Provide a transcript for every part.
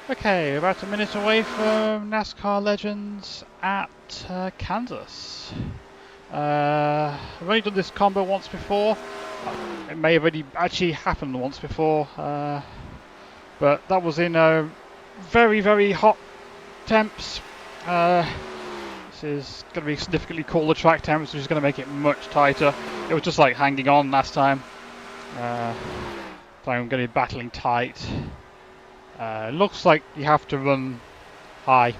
Okay, about a minute away from NASCAR Legends at Kansas. I've only done this combo once before. It may have already actually happened once before, but that was in very, very hot temps. This is going to be significantly cooler track temps, which is going to make it much tighter. It was just like hanging on last time. So I'm going to be battling tight. Looks like you have to run high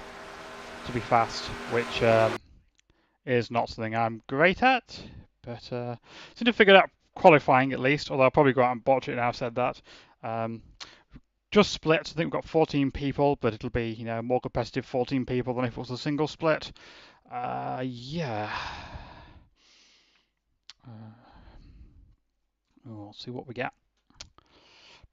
to be fast, which is not something I'm great at, but seem to figure out qualifying at least, although I'll probably go out and botch it now I've said that. Just split, I think we've got 14 people, but it'll be, more competitive 14 people than if it was a single split. Yeah. We'll see what we get.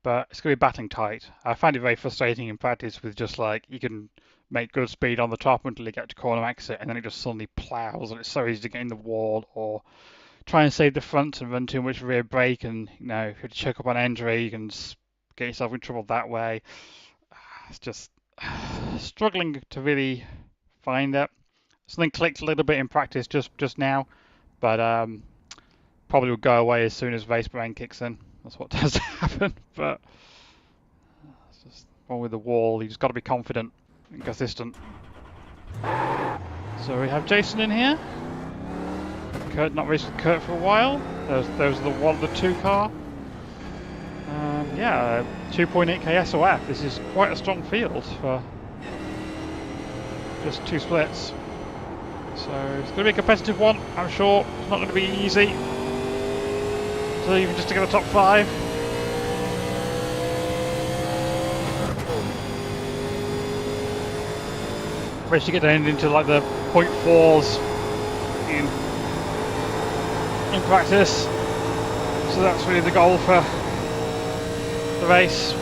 But it's going to be battling tight. I find it very frustrating in practice with just like, you can make good speed on the top until you get to corner exit, and then it just suddenly plows, and it's so easy to get in the wall, or try and save the front and run too much rear brake, and if you have to choke up on entry, you can get yourself in trouble that way. It's just struggling to really find it. Something clicked a little bit in practice just now, but probably will go away as soon as race brain kicks in. That's what tends to happen. But it's just one with the wall. You just got to be confident and consistent. So we have Jason in here. Kurt, not raced with Kurt for a while. There's the 2 car. Yeah, 2.8k SOF. This is quite a strong field for just 2 splits. So it's going to be a competitive one, I'm sure. It's not going to be easy. So even just to get a top 5. Basically get down into like the 0.4s in practice. So that's really the goal for the race.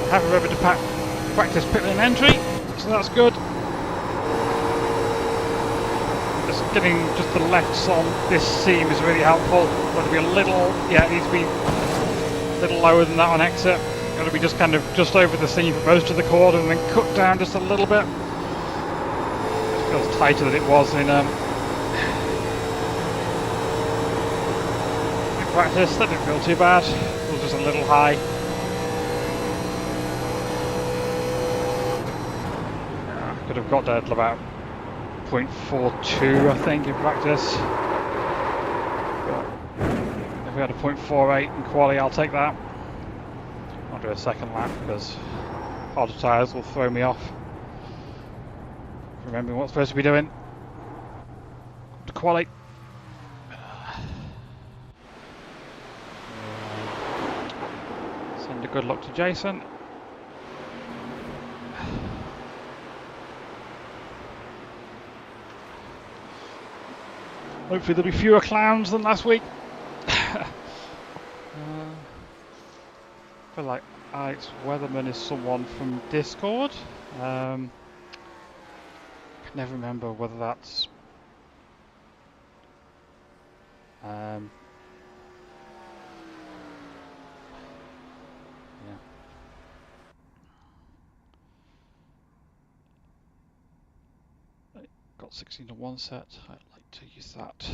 Have a river to practice pit lane entry, so that's good. Just getting just the lefts on this seam is really helpful. Got to be a little, it needs to be a little lower than that on exit. Got to be just kind of just over the seam for most of the corner, and then cut down just a little bit. It feels tighter than it was in practice. That didn't feel too bad. It was just a little high. Could have got down to about 0.42, I think, in practice. But if we had a 0.48 in quali, I'll take that. I'll do a second lap because harder tyres will throw me off. Remembering what I'm supposed to be doing. To quali. Send a good luck to Jason. Hopefully there'll be fewer clowns than last week. I feel like Alex Weatherman is someone from Discord. I can never remember whether that's yeah. Got 16 to 1 set. I'd like to use that.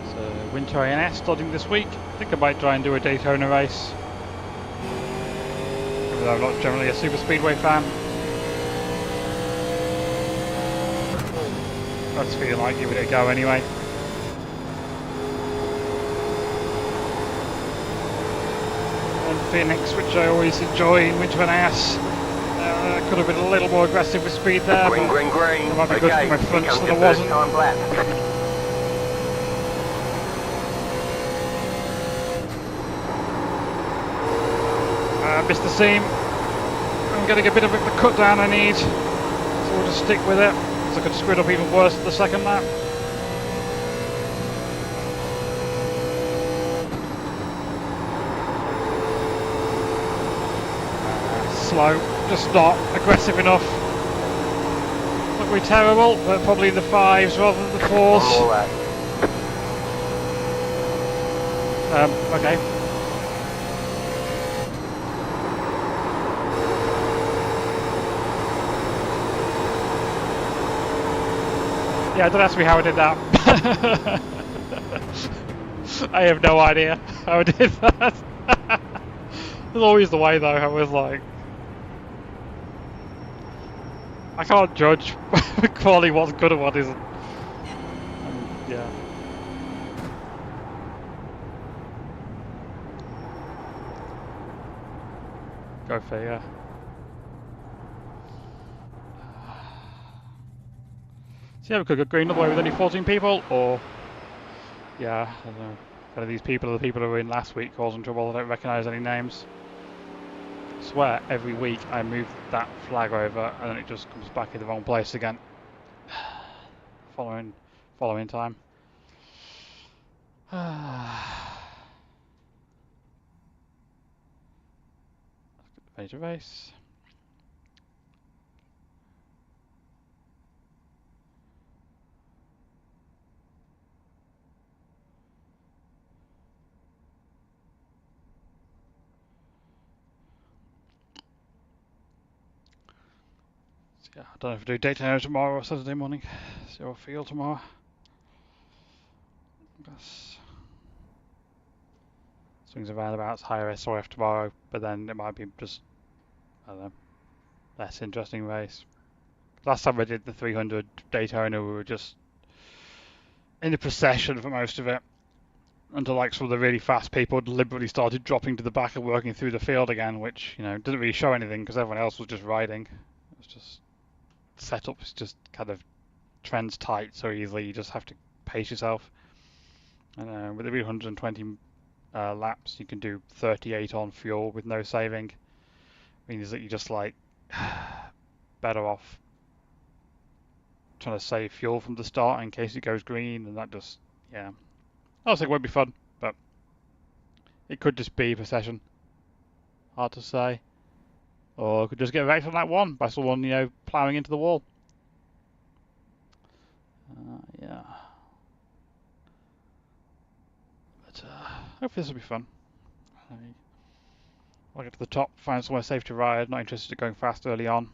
So Winter ANS starting this week. I think I might try and do a Daytona race. Even though I'm not generally a super speedway fan. I just feel like giving it a go anyway. And Phoenix, which I always enjoy in Winter ANS. Could have been a little more aggressive with speed there. Green. It might be good for my fronts that I wasn't. Missed the seam. I'm getting a bit of the cut down I need, so we'll just stick with it. I could screw it up even worse at the second lap. slow, just not aggressive enough. Not really terrible, but probably in the 5s rather than the 4s. One more lap. Okay. Yeah, don't ask me how I did that. I have no idea how I did that. It's always the way though, I was like... I can't judge quality what's good and what isn't. Yeah. Go figure. So yeah, we could go green all the way with only 14 people, or... Yeah, I don't know. Kind of these people are the people who were in last week causing trouble. I don't recognise any names. I swear, every week I move that flag over and then it just comes back in the wrong place again. Following time. Ready to race. So yeah, I don't know if I do Daytona tomorrow or Saturday morning. See how I feel tomorrow. Guess. Swings and roundabouts, higher SOF tomorrow, but then it might be just, I don't know, less interesting race. Last time I did the 300 Daytona, we were just in a procession for most of it, until like some of the really fast people deliberately started dropping to the back and working through the field again, which, you know, didn't really show anything because everyone else was just riding. It was just setups just kind of trends tight so easily, you just have to pace yourself. And with every 120 laps, you can do 38 on fuel with no saving. Means that you just like better off trying to save fuel from the start in case it goes green, and that just, yeah. I don't think it won't be fun, but it could just be a procession. Hard to say. Or it could just get wrecked on that one by someone, you know, ploughing into the wall. Yeah. But hopefully this will be fun. I'll get to the top, find somewhere safe to ride. Not interested in going fast early on.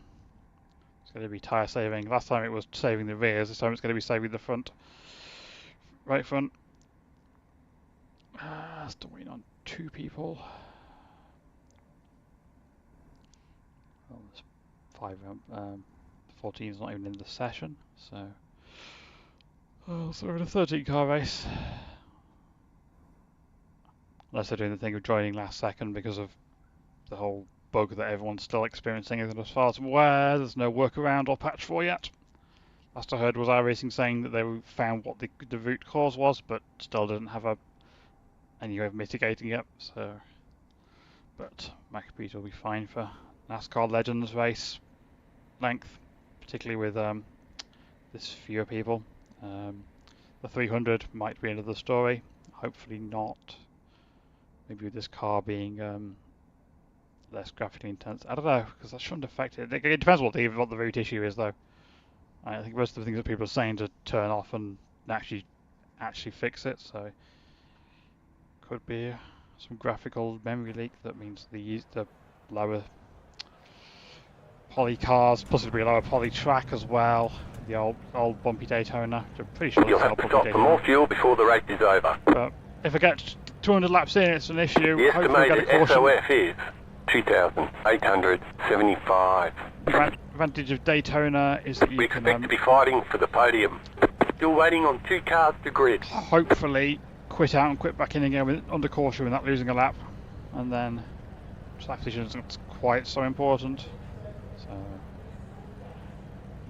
It's going to be tyre saving. Last time it was saving the rears, this time it's going to be saving the front. Right front. Still waiting on 2 people. Well, there's 5. 14 is not even in the session, so. So we're in a 13 car race. Unless they're doing the thing of joining last second because of the whole bug that everyone's still experiencing. And as far as I'm aware, there's no workaround or patch for yet. Last I heard was iRacing saying that they found what the root cause was, but still didn't have any way of mitigating it. So, but McApee will be fine for NASCAR Legends race length, particularly with this fewer people. The 300 might be another story. Hopefully not. Maybe with this car being less graphically intense. I don't know, because that shouldn't affect it. It depends what the root issue is, though. I think most of the things that people are saying to turn off and actually fix it. So could be some graphical memory leak. That means the lower poly cars, possibly a lower poly track as well. The old bumpy Daytona. I'm pretty sure you'll have to stop for more fuel before the race is over. But if I get 200 laps in, it's an issue. The estimated SOF is 2,875. The advantage of Daytona is that you we can... expect to be fighting for the podium. Still waiting on 2 cars to grid. Hopefully quit out and quit back in again under caution without losing a lap. And then track position isn't quite so important. So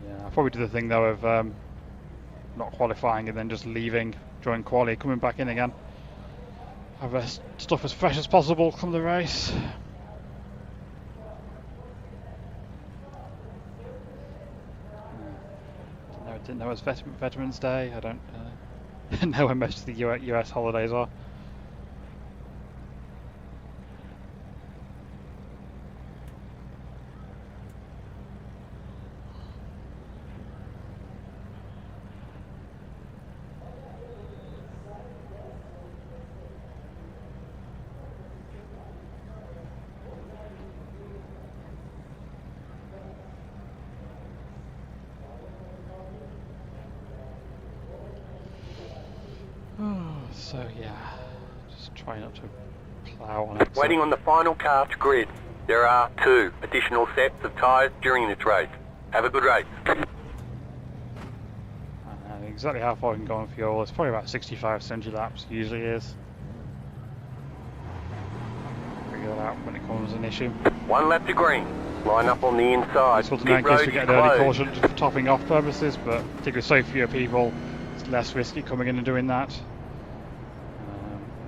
yeah, I'll probably do the thing though of not qualifying and then just leaving during quali, coming back in again. Have stuff as fresh as possible come the race. Didn't know it was Veterans Day. I don't know when most of the US holidays are. So yeah, just try not to plough on it. Waiting on the final car to grid. There are 2 additional sets of tyres during this race. Have a good race. Exactly how far I can go on fuel. It's probably about 65, 70 laps. Usually is. Figure that out when it becomes an issue. 1 lap to green. Line up on the inside. Useful to know in Pit case road we get is an early closed. caution for topping off purposes, but particularly so few people, it's less risky coming in and doing that.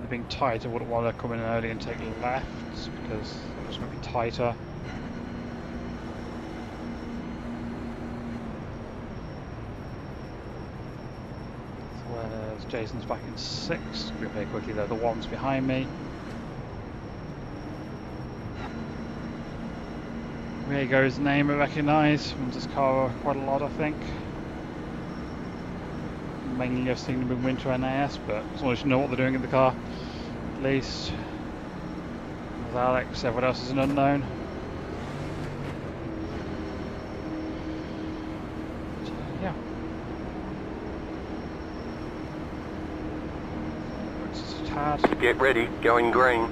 Being tight, I wouldn't want to come in early and take lefts because it's going to be tighter. Whereas Jason's back in 6th. We'll very quickly though, the ones behind me. There goes name I recognise. Runs this car quite a lot, I think. Mainly I've seen them in Winter NAS, but as long as you know what they're doing in the car, at least. There's Alex, everyone else is an unknown. So, yeah. Just a tad. Get ready, going green.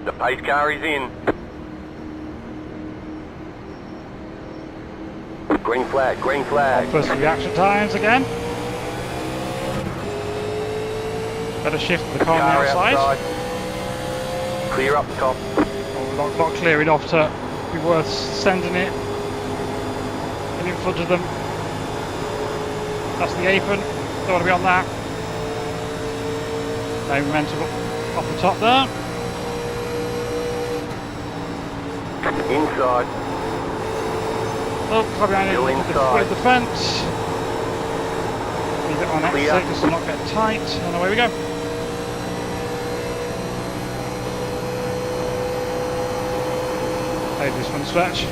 The pace car is in. Green flag, green flag. First reaction times again. Better shift the car on the outside. Clear up top. Oh, not clear enough to be worth sending it in front of them. That's the apron. Don't want to be on that. No momentum off the top there. Inside. Oh, car behind it with the fence. Leave it on exit just to not get tight, and away we go. Over this front stretch.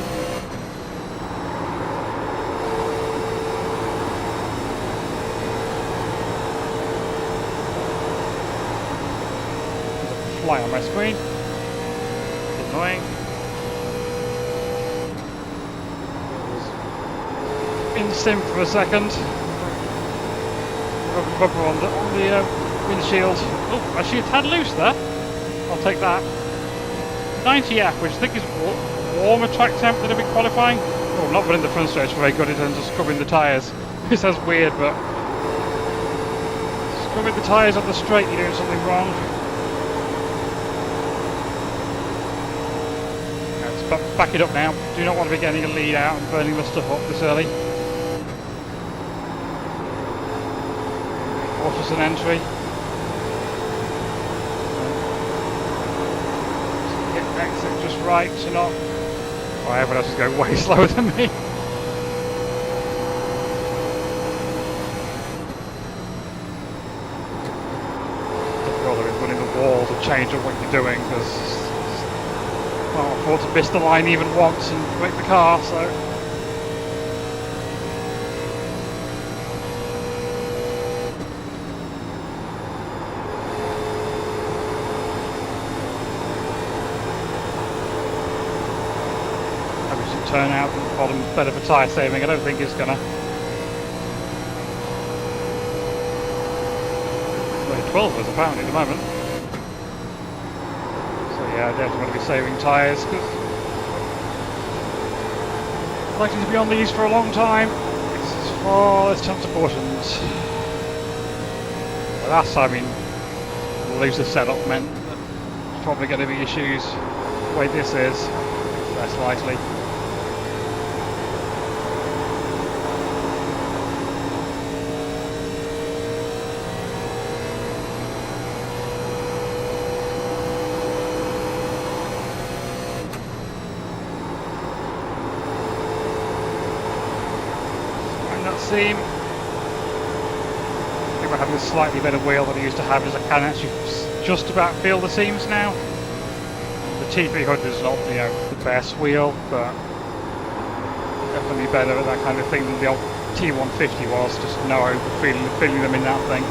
There's a fly on my screen. It's annoying. In sim for a second. Rubber on the windshield. Oh, actually a tad loose there. I'll take that. 90F, which I think is warmer track temp than a big qualifying. Oh, not running the front stretch very good in terms of scrubbing the tyres. This sounds weird, but scrubbing the tyres on the straight, you're doing something wrong. Let's back it up now. Do not want to be getting a lead out and burning the stuff up this early. Cautious an entry. Exit just right to not. Oh, everyone else is going way slower than me. Difficult in running the wall to change up what you're doing because I can't afford to miss the line even once and break the car. So. Turn out and bottom better for tyre saving. I don't think it's gonna. 12 was apparently at the moment. So yeah, I definitely want to be saving tyres because I'm likely to be on these for a long time. It's far less chance of cautions. The last time in looser setup meant that there's probably going to be issues. The way this is, it's less likely. Seam. I think we're having a slightly better wheel than I used to have, as I can actually just about feel the seams now. The T300 is not, the best wheel, but definitely better at that kind of thing than the old T150 was. Just no feeling them in that thing.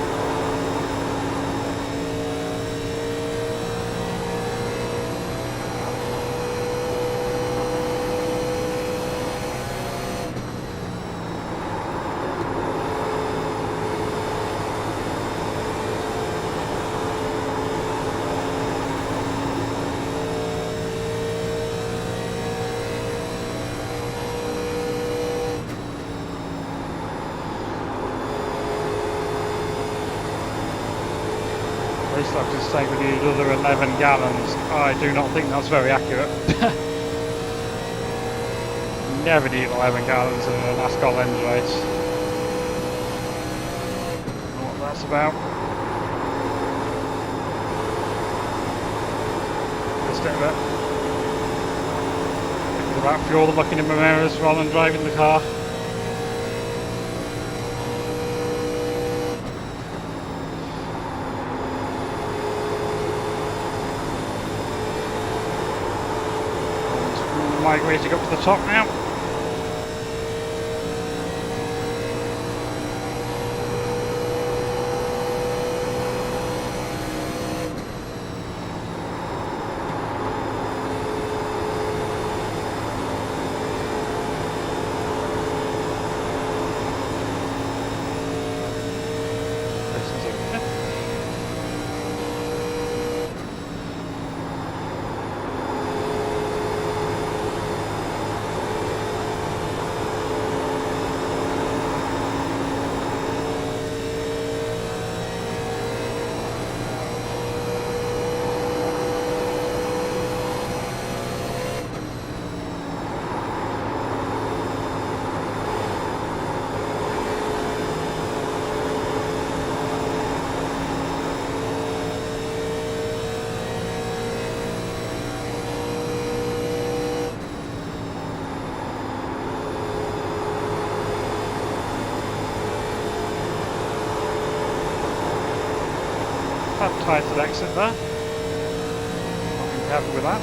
This lap is saying we need another 11 gallons. I do not think that's very accurate. Never need 11 gallons in a NASCAR lens race. Don't know what that's about. Just a bit. It's about fuel and looking in my mirrors rather than driving the car. Migrating up to the top now. Tighter exit there. Not happy with that.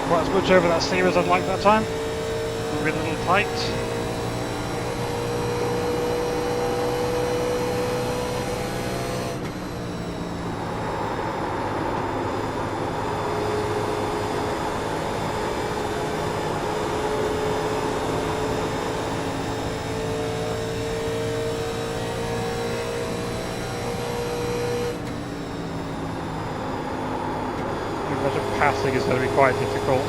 Quite as much over that sea as I'd like that time. Maybe a little tight. Passing is going to be quite difficult.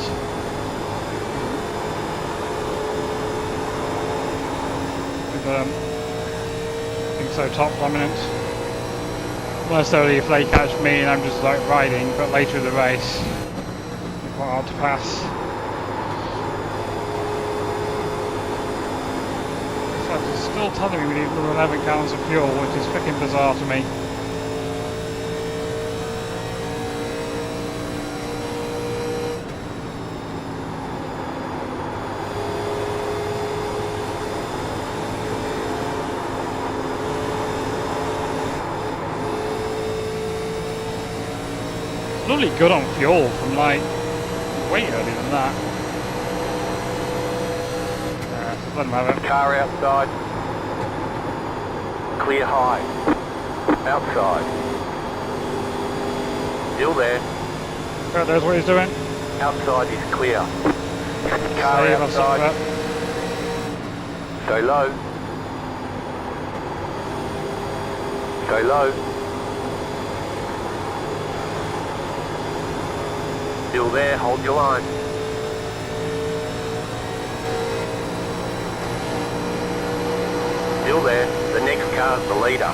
With being so top dominant. Not necessarily if they catch me and I'm just like riding, but later in the race, it's quite hard to pass. So it's still telling me we need another 11 gallons of fuel, which is freaking bizarre to me. Really good on fuel from like way earlier than that. So let them have it. Car outside. Clear high. Outside. Still there. Okay, there's what he's doing. Outside is clear. Car Save outside. Go low. Go low. Still there, hold your line. Still there, the next car's the leader.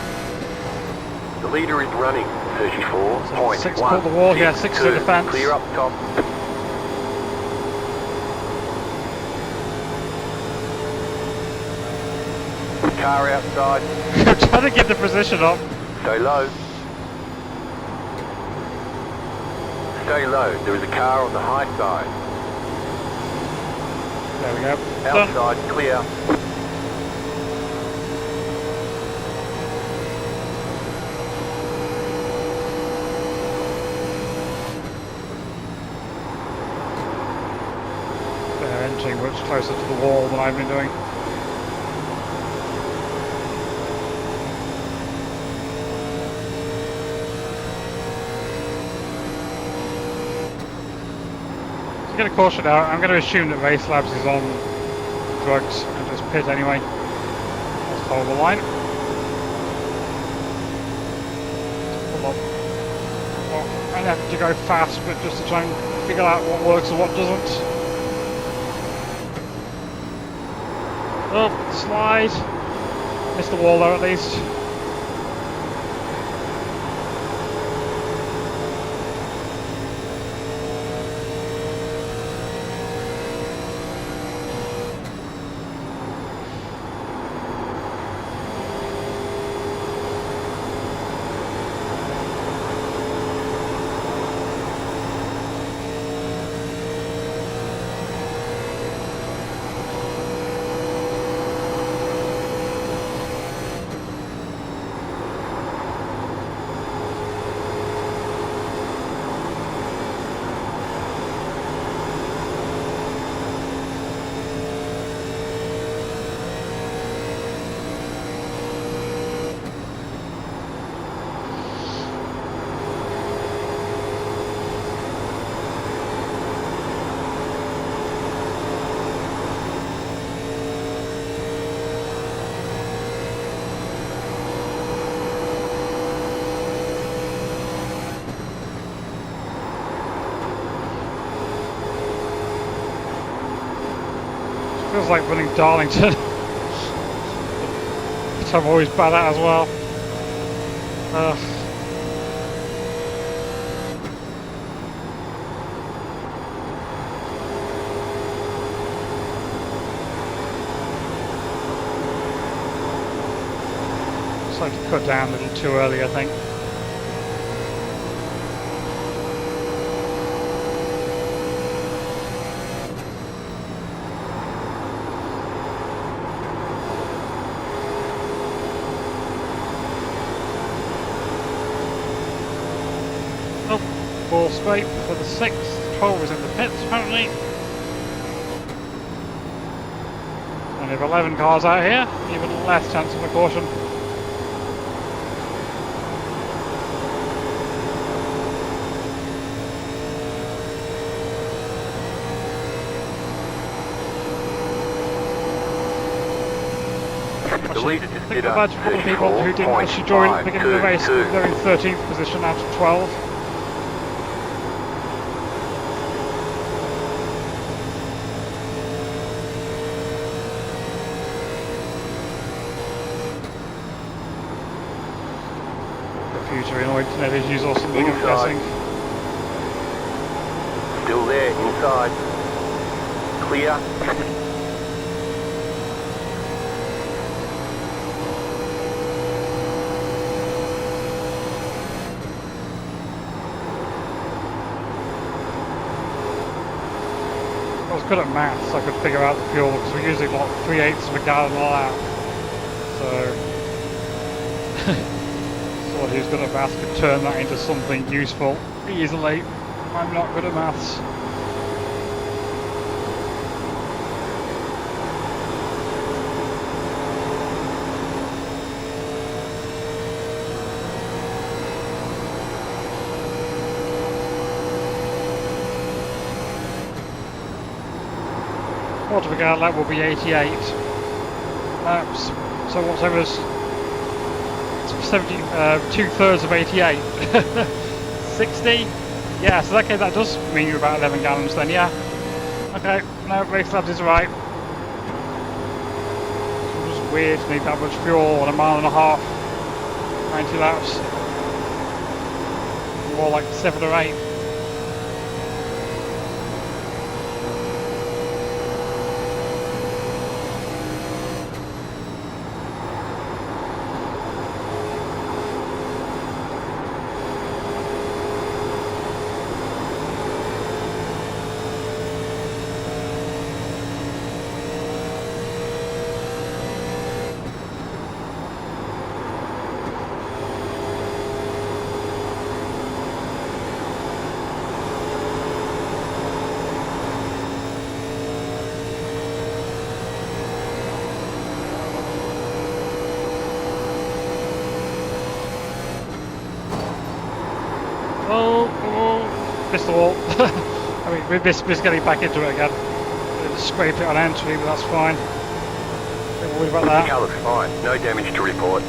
The leader is running 34.1. 6 pull the wall, yeah, 6 to the fence. Clear up top. car outside. I'm trying to get the position up. Stay low. Stay low. There is a car on the high side. There we go. Outside, Done. clear. They're entering much closer to the wall than I've been doing. To get a caution out, I'm going to assume that Race Labs is on drugs and just pit anyway. Let's hold the line. Come on. Well, I have to go fast, but just to try and figure out what works and what doesn't. Oh, slide. Missed the wall there at least. Feels like running Darlington, which I'm always bad at as well. Decided to cut down a little too early, I think. Ball straight for the 6th, 12 is in the pits apparently. And we have 11 cars out here, even less chance of a caution. Actually, I think the badge for the people who didn't actually join at the beginning of the race, they're in 13th position out of 12. Annoyed net issues or something, I'm guessing. Still there, inside. Clear. I was good at maths, I could figure out the fuel because we're using like 3/8 of a gallon a lap. So somebody who's good at maths could turn that into something useful easily. I'm not good at maths. Quarter of a gallon lap will be 88 laps. So whatever's 70, 2/3 of 88. 60? Yeah, so okay, that does mean you're about 11 gallons then, yeah. Okay, no, Race Labs is right. It's just weird to need that much fuel on a mile and a half. 90 laps. More like 7 or 8. all. I mean, we missed getting back into it again. We just scrape it on entry, but that's fine. Don't worry about The that. car looks fine. No damage to report.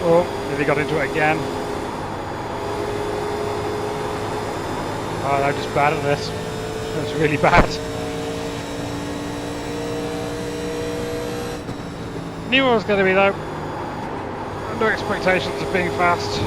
Oh, nearly got into it again. Oh, I'm just bad at this. It's really bad. Knew I was going to be though. No expectations of being fast.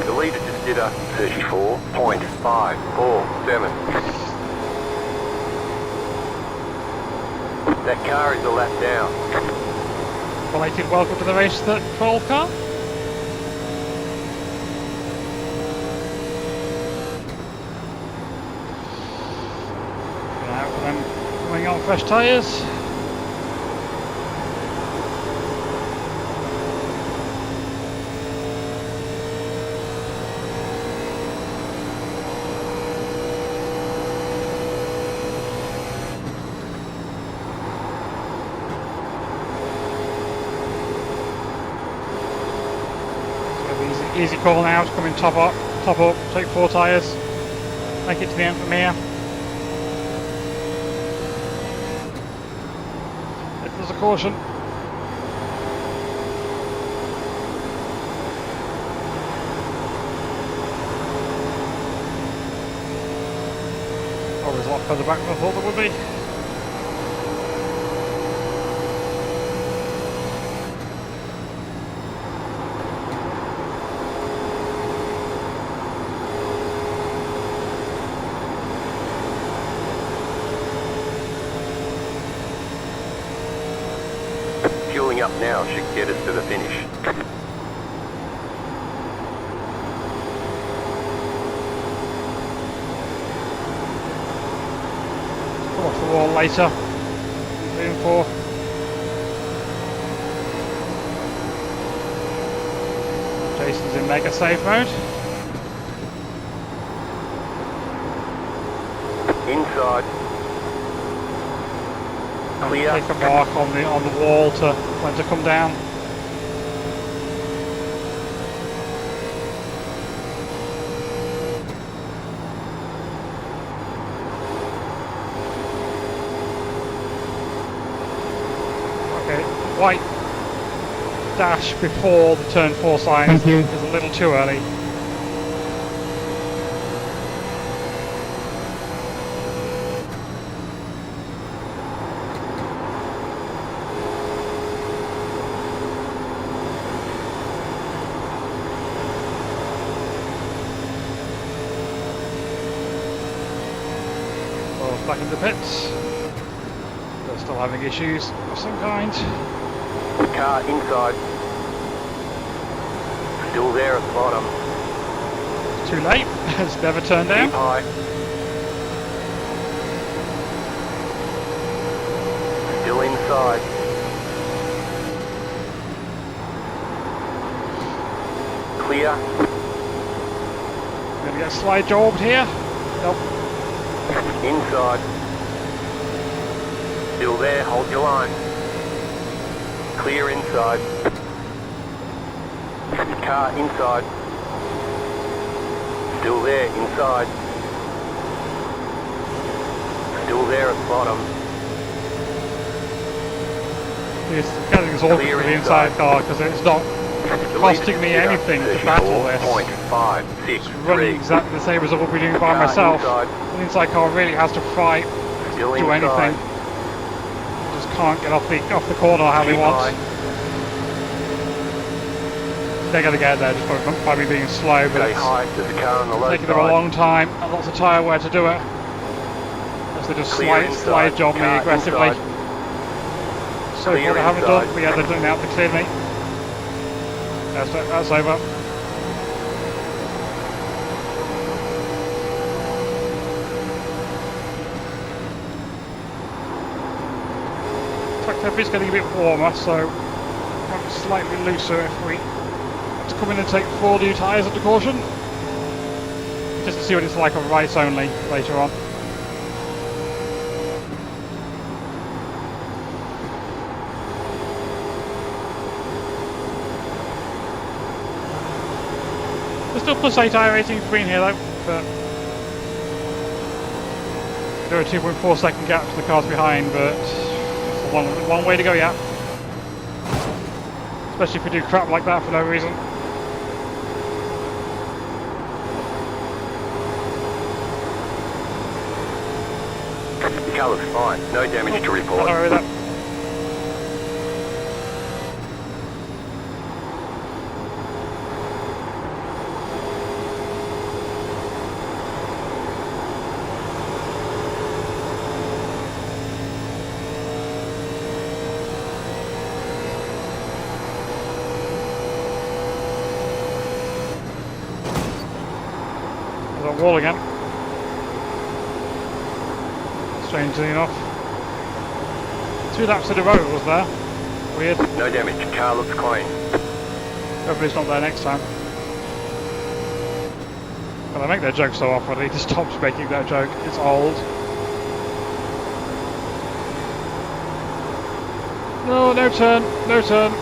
The leader just did a 34.547. That car is a lap down. Belated welcome to the race, that 12 car. Now then, going on fresh tyres. Easy call now to come in top up, take 4 tyres, make it to the end from here. If there's a caution. Oh, there's a lot further back than I thought there would be. Fueling up now should get us to the finish. Come off the wall later. 3 and 4. Jason's in mega safe mode. Inside. Clear. Take a mark on the wall to when to come down. Okay, white dash before the turn 4 sign is a little too early. Back in the pits. They're still having issues of some kind. Car inside. Still there at the bottom. Too late. It's never turned down. Keep high. Still inside. Clear. Gonna get slide jobbed here. Nope. Inside. Still there, hold your line. Clear inside. Car inside. Still there, inside. Still there at the bottom. It's getting awkward for the inside car because it's not costing me anything to battle this. It's running exactly the same as I would be doing by myself. The inside car really has to fight to do anything. Just can't get off the corner how they want. They're going to get there just by me being slow, but it's taking them a long time and lots of tyre wear to do it. As they just slide job me aggressively. so clear far they haven't done, inside. but yeah, they're doing it out to clear me. That's over. Track temperature's getting a bit warmer, so it might be slightly looser if we have to come in and take 4 new tyres under caution. Just to see what it's like on rice only later on. There's still +8 iRacing green here though, but there are 2.4 second gap to the cars behind, but it's a long way to go yet. Especially if we do crap like that for no reason. The car looks fine. No damage to report. Don't worry with that. There's a wall again. Strangely enough. 2 laps in a row was there. Weird. No damage. Car looks clean. Hopefully it's not there next time. But I make that joke so often, I need to stop making that joke. It's old. No, no turn, no turn.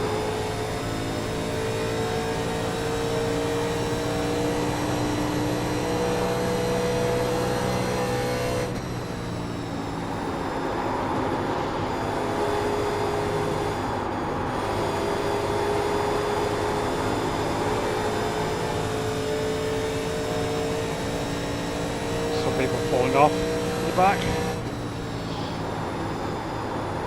People falling off in the back.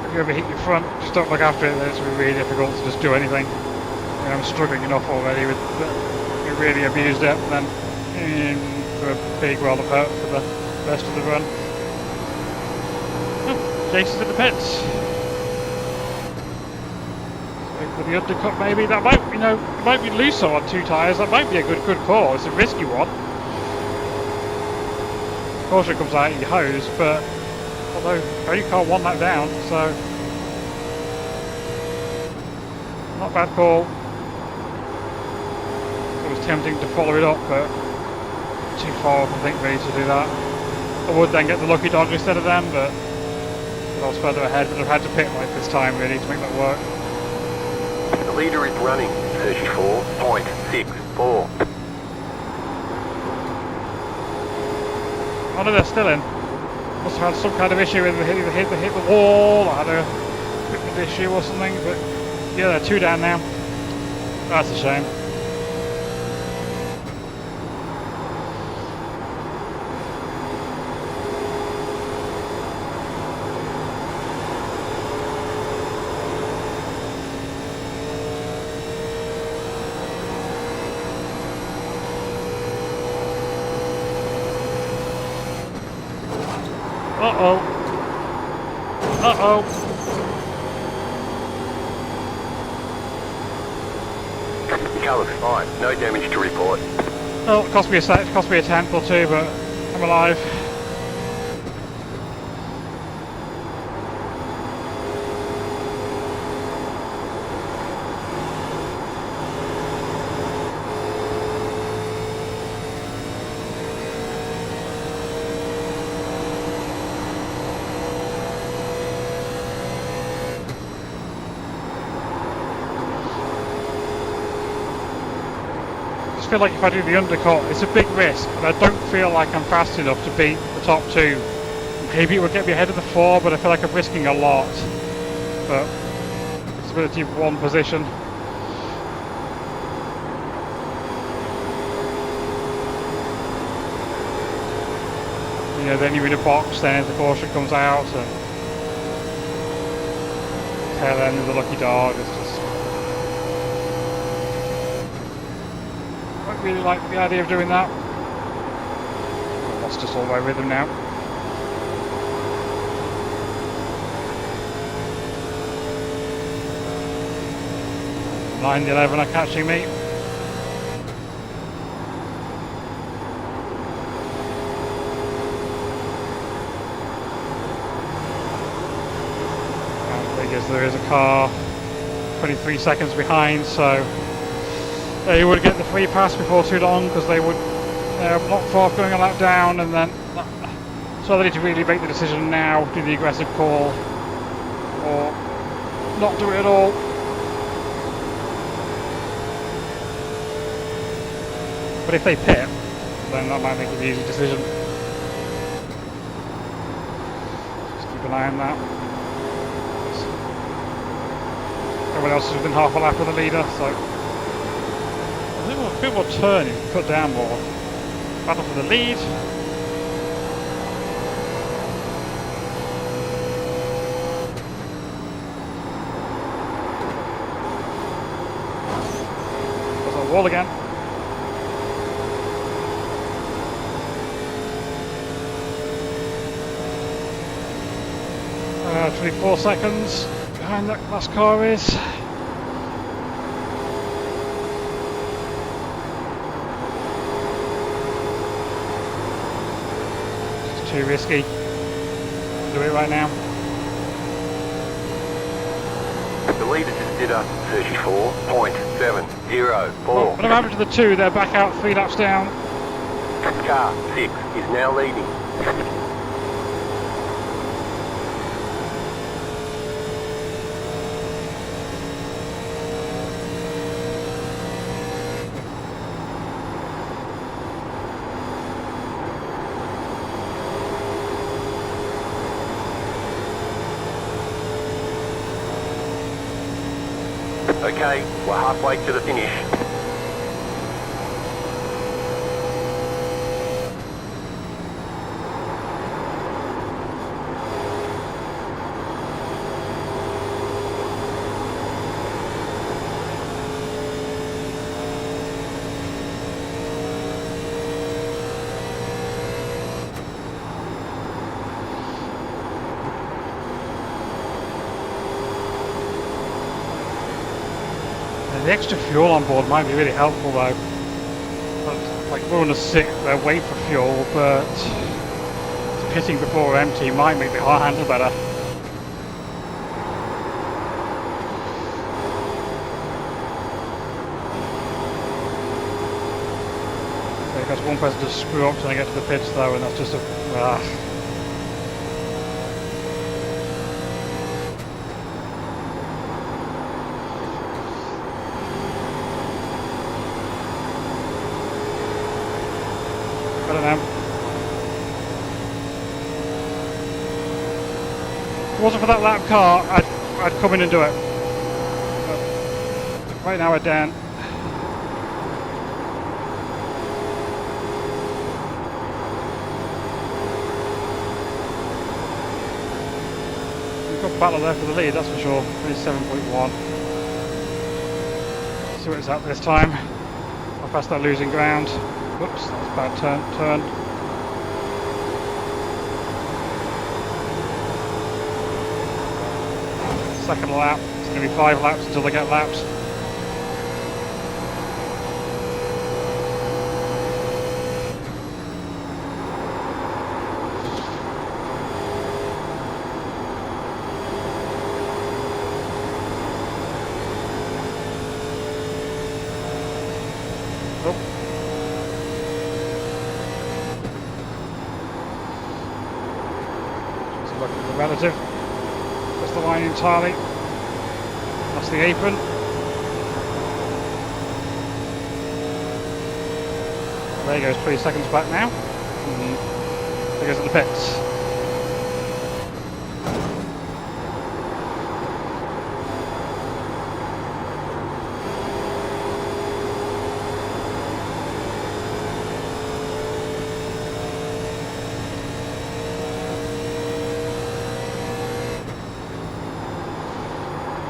If you ever hit your front, just don't look after it, then it's really difficult to just do anything. And I'm struggling enough already with we really abused it, and then in for a big world of hurt for the rest of the run. Oh, Jason's in the pits. Wait for the undercut maybe. That might, you know, it might be looser on 2 tyres. That might be a good call. It's a risky one. Of course it comes out of your hose, but although only car won that down, so not a bad call. It was tempting to follow it up, but too far off I think really to do that. I would then get the lucky dog instead of them, but I was further ahead, but I've had to pit like this time really to make that work. The leader is running 34.64. Oh no, they're still in. Must have had some kind of issue with hit the wall, or had a equipment issue or something, but yeah, they're 2 down now. That's a shame. Uh-oh. Uh-oh. The car looks fine. No damage to report. Oh, it cost me a tenth or 2, but I'm alive. I feel like if I do the undercut, it's a big risk, and I don't feel like I'm fast enough to beat the top 2. Maybe it would get me ahead of the 4, but I feel like I'm risking a lot. But possibility of 1 position. You know, then you're in a box, then the caution comes out, and tail end of the lucky dog. It's just I really like the idea of doing that. I've lost us all my rhythm now. 9 and 11 are catching me. Because there is a car 23 seconds behind, so they would get the free pass before too long because they would not far off going a lap down, and then so they need to really make the decision now, do the aggressive call or not do it at all. But if they pit, then that might make it an easy decision. Just keep an eye on that. Everyone else is within half a lap of the leader, so a bit more turning, cut down more. Battle for the lead. There's a wall again. 24 seconds behind that last car is. It's too risky. Do it right now. The leader just did a 34.704. Well, what happened to the two? They're back out 3 laps down. Car 6 is now leading. Okay, we're halfway to the finish. The extra fuel on board might be really helpful though. But, like we're on a 6, they're waiting for fuel, but pitting before empty might make the car handle better. Because one person just screw up till I get to the pits though, and that's just a I don't know. If it wasn't for that lap car, I'd come in and do it. But right now we're down. We've got a battle there for the lead, that's for sure. 27.1. See what it's at this time. How fast they're losing ground. Whoops, that's a bad turn. Second lap. It's going to be 5 laps until they get lapped. Look at the relative. That's the line entirely. That's the apron. There he goes, 3 seconds back now. There goes at the pits.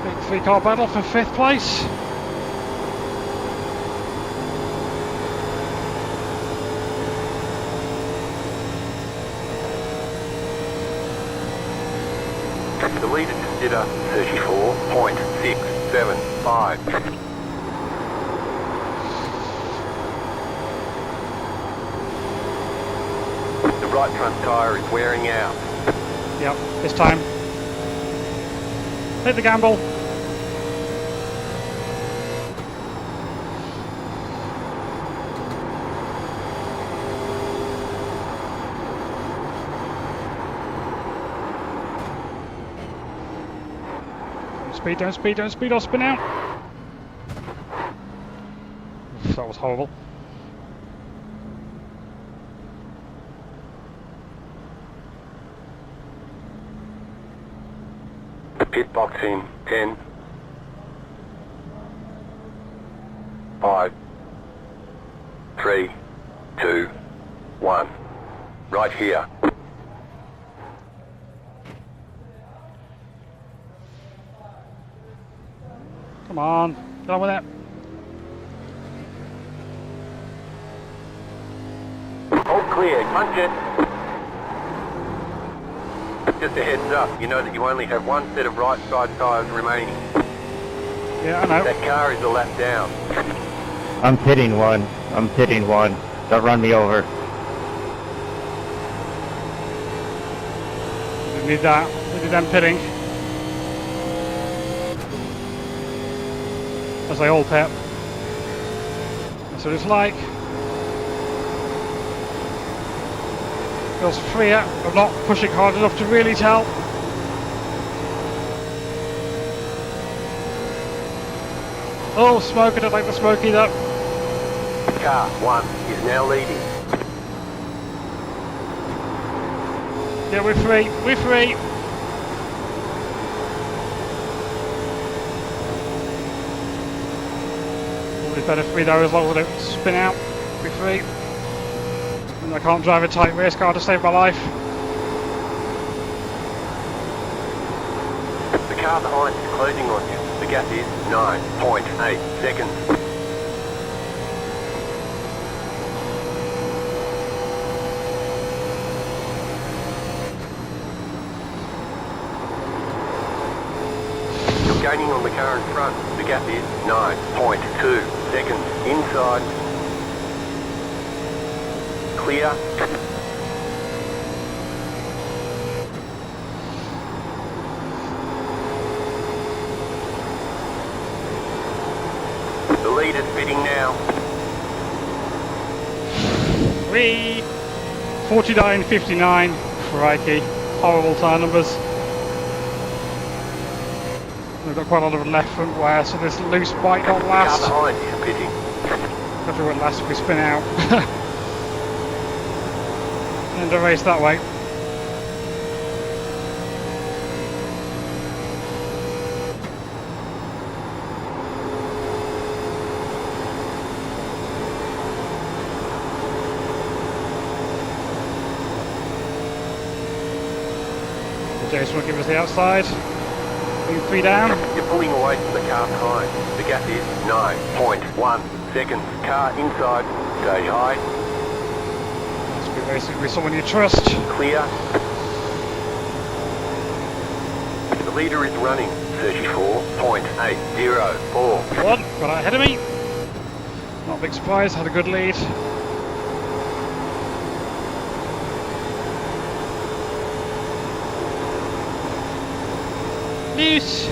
Big 3-car battle for 5th place. The leader just did a 34.675. right front tyre is wearing out. Yep, this time. Take the gamble. Don't speed, I'll spin out. Oof, that was horrible. Pit box in 10, 5, 3, 2, 1. Right here. Come on, get on with it. All clear, punch it. Just a heads up, you know that you only have one set of right side tyres remaining. Yeah, I know. That car is a lap down. I'm pitting one. Don't run me over. We need that. We need them pitting. As they all pit. That's what it's like. Feels freer. I'm not pushing hard enough to really tell. Oh, smoke. I don't like the smoke either. Car 1 is now leading. Yeah, we're free. We're free. Probably better free though, as long as I don't spin out. We're free. And I can't drive a tight race car to save my life. The car behind is closing on you. The gap is 9.8 seconds. You're gaining on the car in front. The gap is 9.2 seconds. Inside. Clear. The leader's pitting now. 49.59. Crikey. Horrible tyre numbers. We've got quite a lot of left front wear, so this loose might not The car last. behind is pitting. Hopefully it won't last if we spin out. End the race that way. Jason will give us the outside. Being 3 down. You're pulling away from the car behind. The gap is 9.1 seconds. Car inside. Stay high. Must be racing with someone you trust. Clear. The leader is running. 34.804. One, got out ahead of me. Not a big surprise, had a good lead. Loose.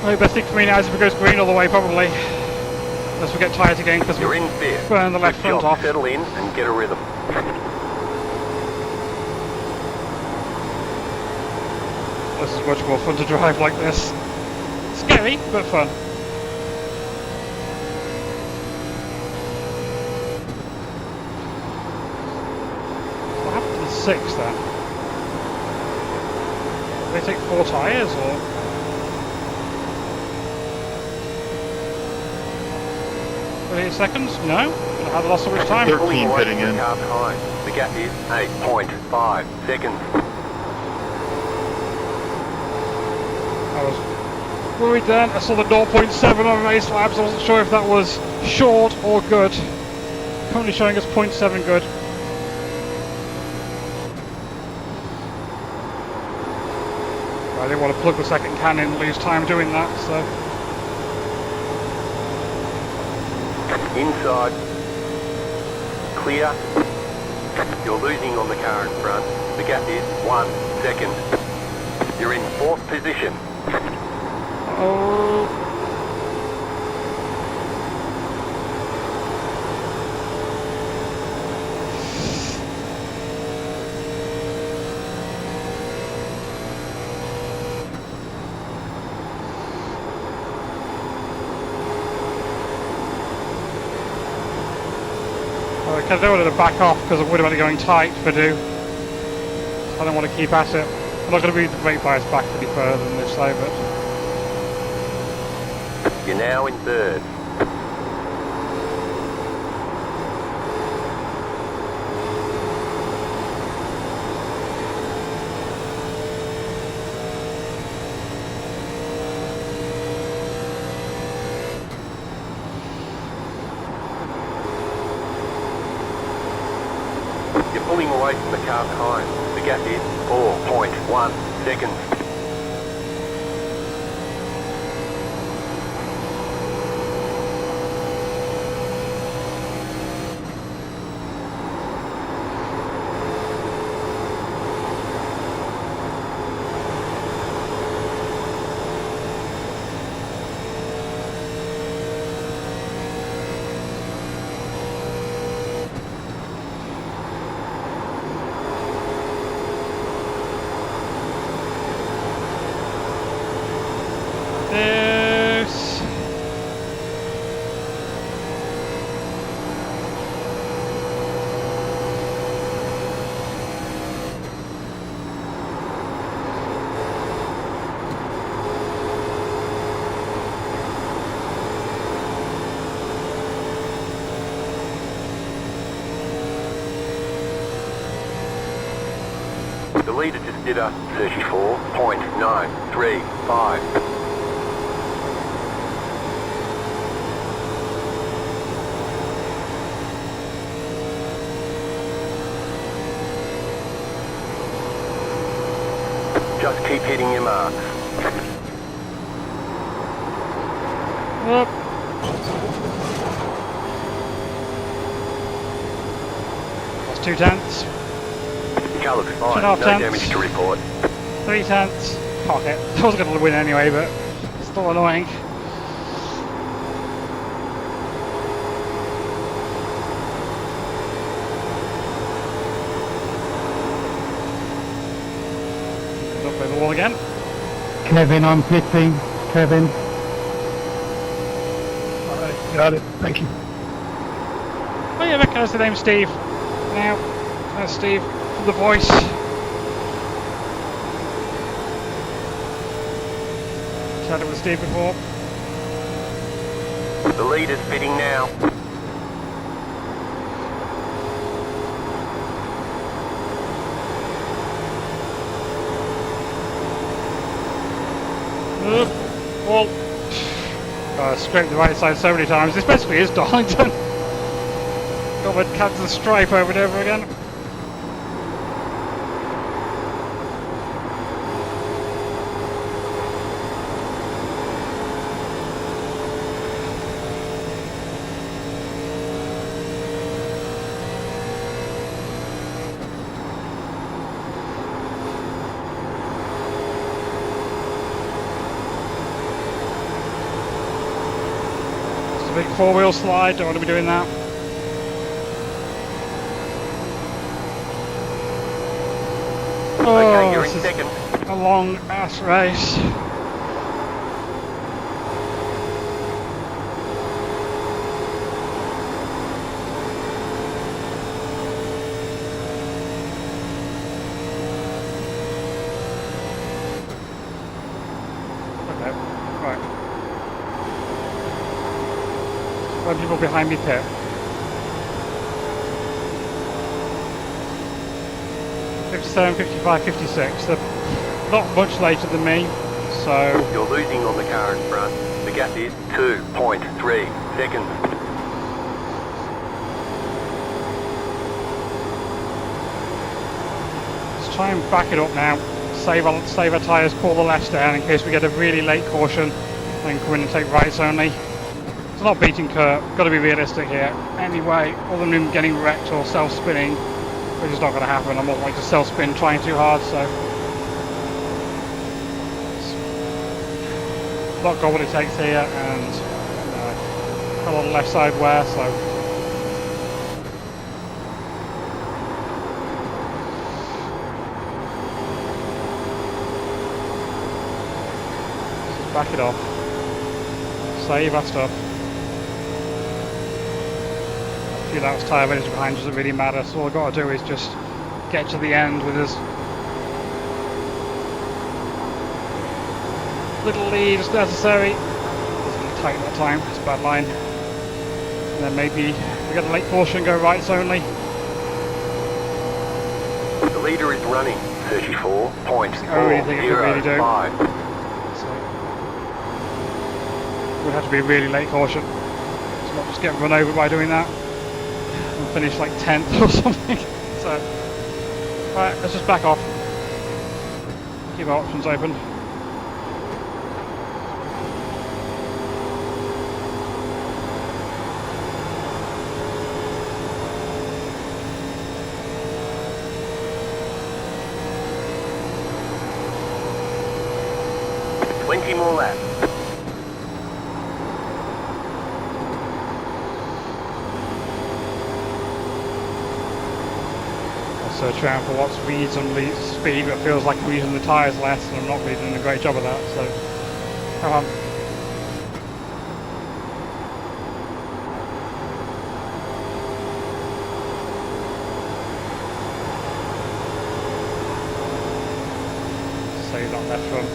The best thing for me now is if it goes green all the way, probably. Unless we get tyres again, because You're we in fifth. burn the left Good front job. off. Settle in and get a rhythm. This is much more fun to drive like this. Scary, but fun. What happened to the 6 then? Did they take 4 tyres or? 38 seconds? No? I had lost so much time. You're pulling 13 away pitting from in. the car behind. The gap is 8.5 seconds. I was worried then. I saw the 0.7 on race labs. I wasn't sure if that was short or good. Currently showing us 0.7 good. I didn't want to plug the second can in and lose time doing that, so. Inside. Clear. You're losing on the car in front. The gap is 1 second. You're in 4th position. Oh. I don't want to back off because I'm worried about it going tight if I do. I don't want to keep at it. I'm not going to move the brake bias back any further than this though, but... You're now in 3rd. You're pulling away from the car behind. The gap is 4.1 seconds. This... The leader just did a 34.935. Just keep hitting your marks. Up. That's 2 tenths. Your car looks fine, 2.5 no tenths. damage to report. 3 tenths. Fuck it. I was going to win anyway, but it's still annoying. Up by the wall again. Kevin, I'm pitting. Kevin. Alright, got it. Thank you. Oh yeah, I recognise the name Steve. Now, that's Steve from The Voice. Chatted with Steve before. The leader's pitting now. Well, I scraped the right side so many times. This basically is Darlington. Got my captain's stripe over and over again. Big 4-wheel slide, don't want to be doing that. Okay, you're in this is 2nd. a long ass race. Okay, right. When people behind me pit. 57, 55, 56. They're not much later than me, so You're losing on the car in front. The gap is 2.3 seconds. let's try and back it up now. Save our tyres, call the left down in case we get a really late caution, then come in and take rights only. It's not beating Kurt, got to be realistic here. Anyway, other than him getting wrecked or self-spinning, which is not going to happen. I'm not like to self-spin trying too hard, so not got what it takes here, and got a lot of left side wear, so just back it off, save our stuff. A few laps tyre minutes behind doesn't really matter, so all I've got to do is just get to the end with as little lead as necessary. It's a little tight that time, it's a bad line. And then maybe we get a late caution, go rights only. The leader is running 34.405. Only thing it could really do. So would have to be a really late caution. So not just get run over by doing that and finish like 10th or something. So alright, let's just back off. Keep our options open. More laps. Also trying for what's reasonably speed, but it feels like I'm using the tyres less, and I'm not really doing a great job of that. So come on. Save that left front.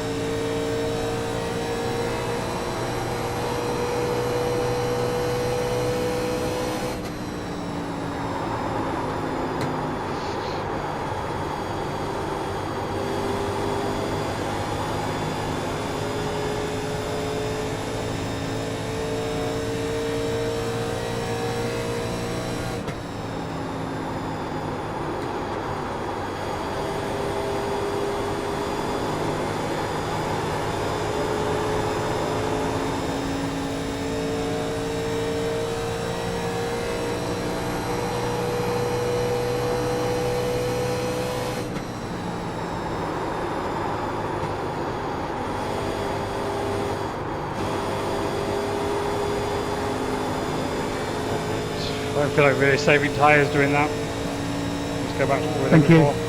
I don't feel like really saving tyres doing that. Let's go back to what we were Thank there you. before.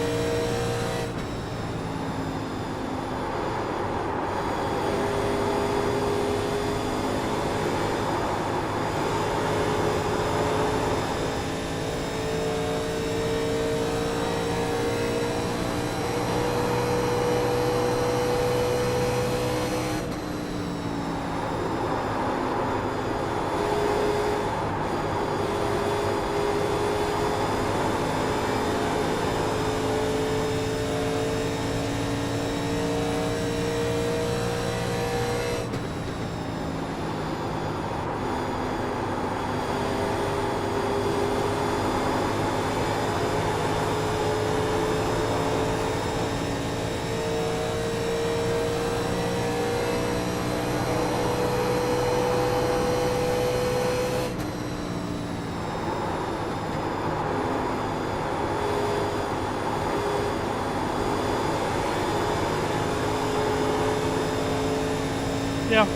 Yeah,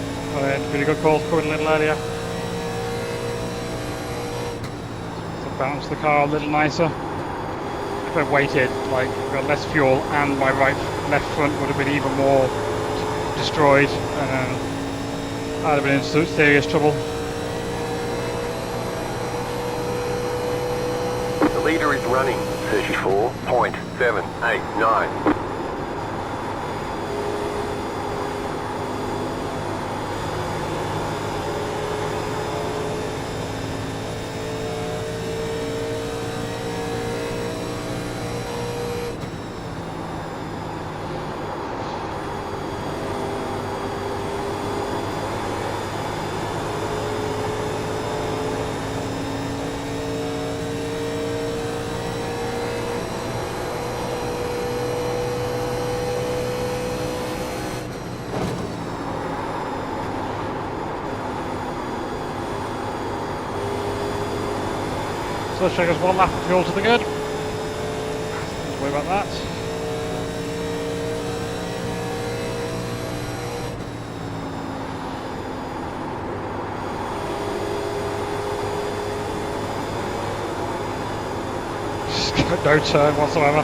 really good call, coming a little earlier. So bounce the car a little nicer. If I'd waited, like, got less fuel and my left front would have been even more destroyed, and I'd have been in serious trouble. The leader is running 34.789. So let's check us one lap of fuel to the good. Don't worry about that. No turn whatsoever.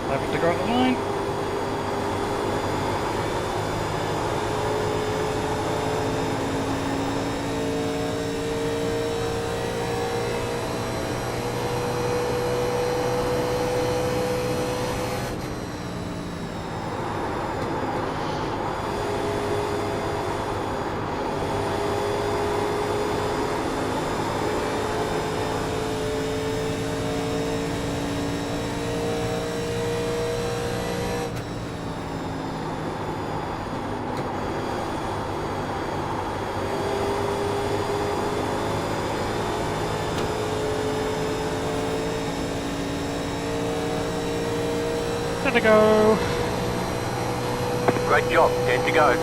Left to go at the line. There to go. Great job, 10 to go.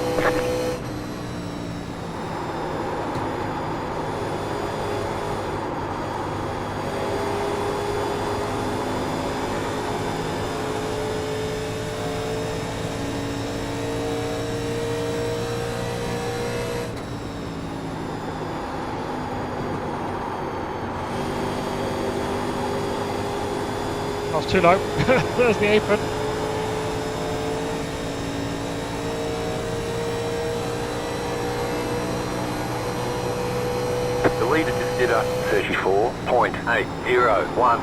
That was too low. There's the apron. The leader just did a 34.801.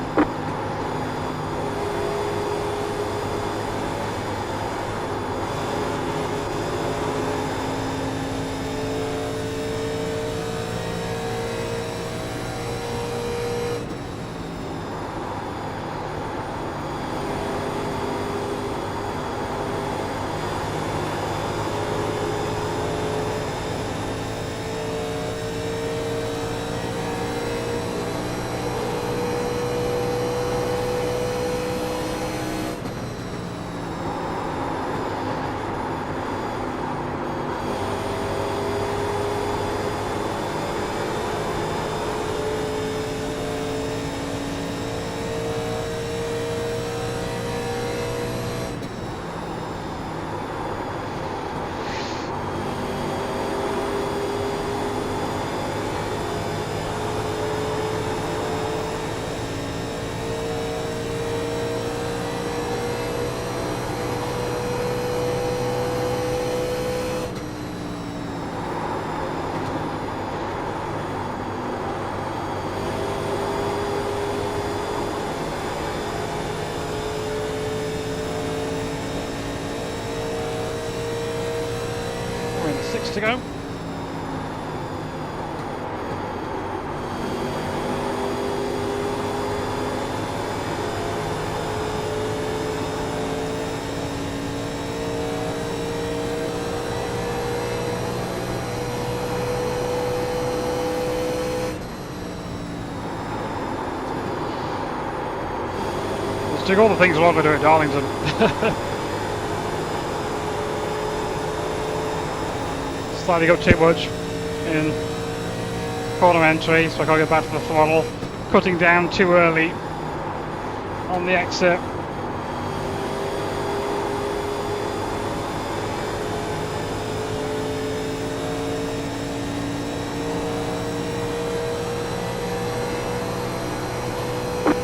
We're in 6 to go. Let's do all the things I want to do at Darlington. Slightly got too much in corner entry, so I can't get back to the throttle. Cutting down too early on the exit.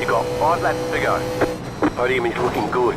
You got 5 laps to go. Podium is looking good.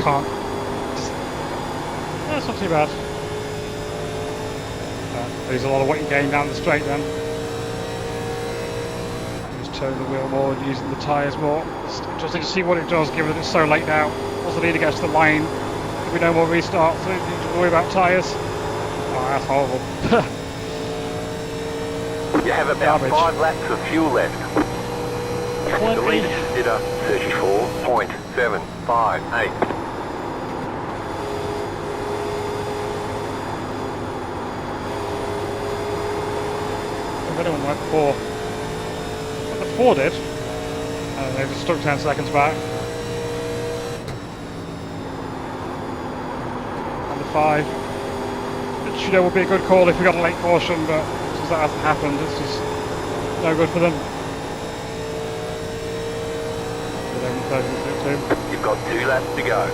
Can't. That's not too bad. There's a lot of weight gain down the straight then. Just turning the wheel more and using the tyres more. It's interesting to see what it does given that it's so late now. Once the leader gets to the line, there'll be no more restarts, so you don't need to worry about tyres. Oh, that's horrible. You have about Garbage. 5 laps of fuel left. The leader consider 34.758. If anyone went for what the 4 did, and they just stuck 10 seconds back. And the 5, which you know would be a good call if we got a late caution, but since that hasn't happened, it's just no good for them. You've got 2 laps to go.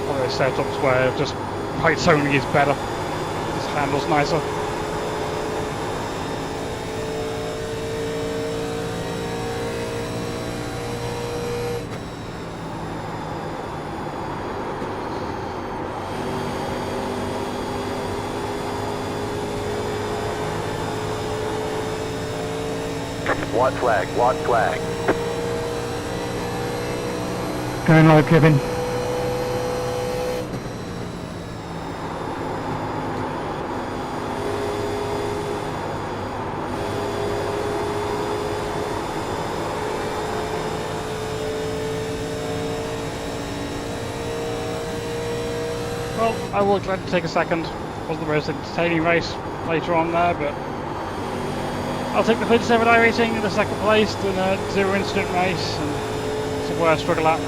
One of those setups where just heights only is better. This handles nicer. White flag, white flag. Going low, Kevin. Well, I will glad to take a second. Wasn't the most entertaining race later on there, but I'll take the 37 iRacing in the second place in a 0 incident race, and somewhere I struggle at.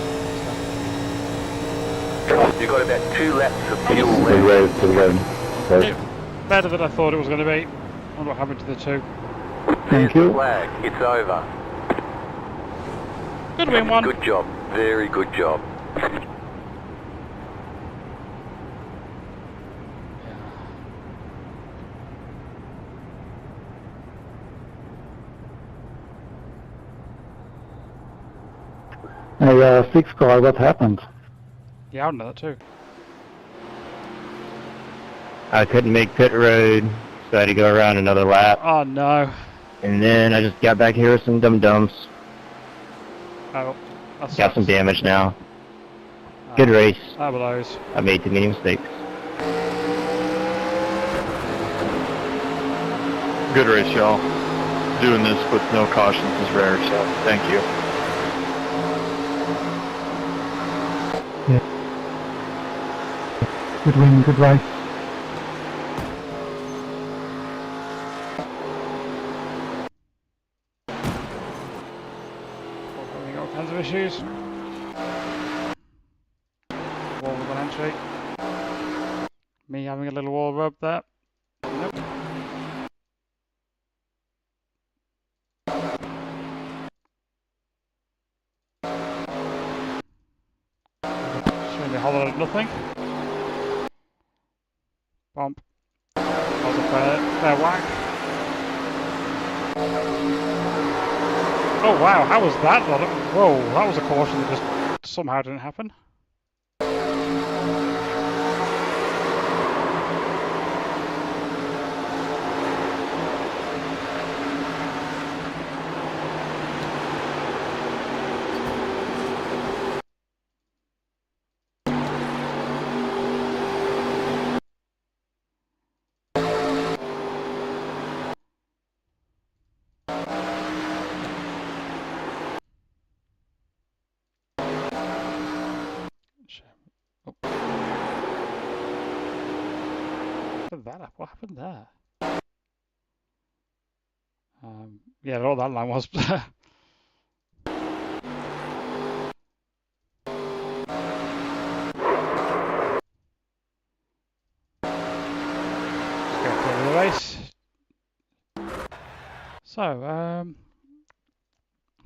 You've got about 2 laps of fuel Good left. road. Better than I thought it was going to be. I wonder what happened to the 2. Thank There's the you. flag, it's over. Could have been 1. Good job, very good job. Hey, 6 car, what happened? Yeah, I know that too. I couldn't make pit road, so I had to go around another lap. Oh no. And then I just got back here with some dum-dums. Oh, that's Got some damage now. Good race. That blows. I made too many mistakes. Good race, y'all. Doing this with no cautions is rare, so thank you. Good win, good race. Having all kinds of issues. Wall rub on entry. Me having a little wall rub there. Nope. Showing me a whole lot of nothing. Bump. That was a fair whack. Oh wow, how was that? Whoa, that was a caution that just somehow didn't happen. fuck that up? What happened there? Yeah, all that line was. Let's go to the race. So, what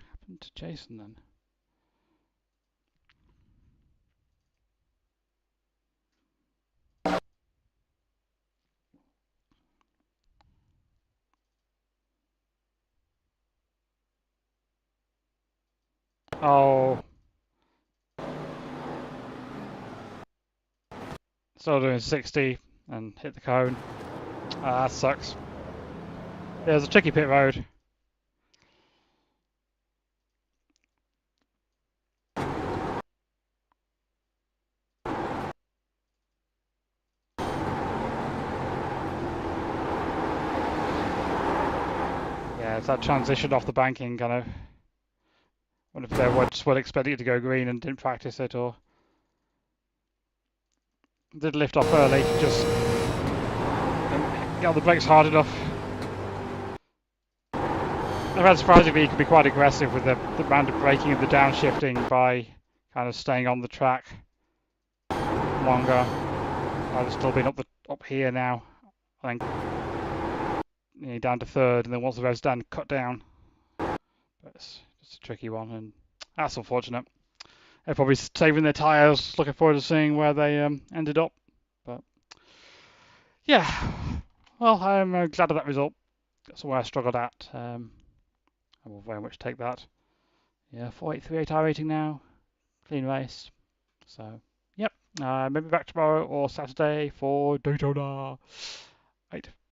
happened to Jason then? Oh, still doing 60 and hit the cone. That sucks. Yeah, it was a tricky pit road. Yeah, it's that transition off the banking kind of. Wonder if they were just well expecting it to go green and didn't practice it, or did lift off early, just didn't get on the brakes hard enough. I found surprisingly you could be quite aggressive with the amount of braking and the downshifting by kind of staying on the track longer. I've still been up here now, I think, down to third, and then once the revs down, cut down. But it's a tricky one, and that's unfortunate. They're probably saving their tyres, looking forward to seeing where they ended up. But yeah, well, I'm glad of that result. That's where I struggled at. I will very much take that. Yeah, 4.838 iRating now, clean race. So, yep, maybe back tomorrow or Saturday for Daytona. Right.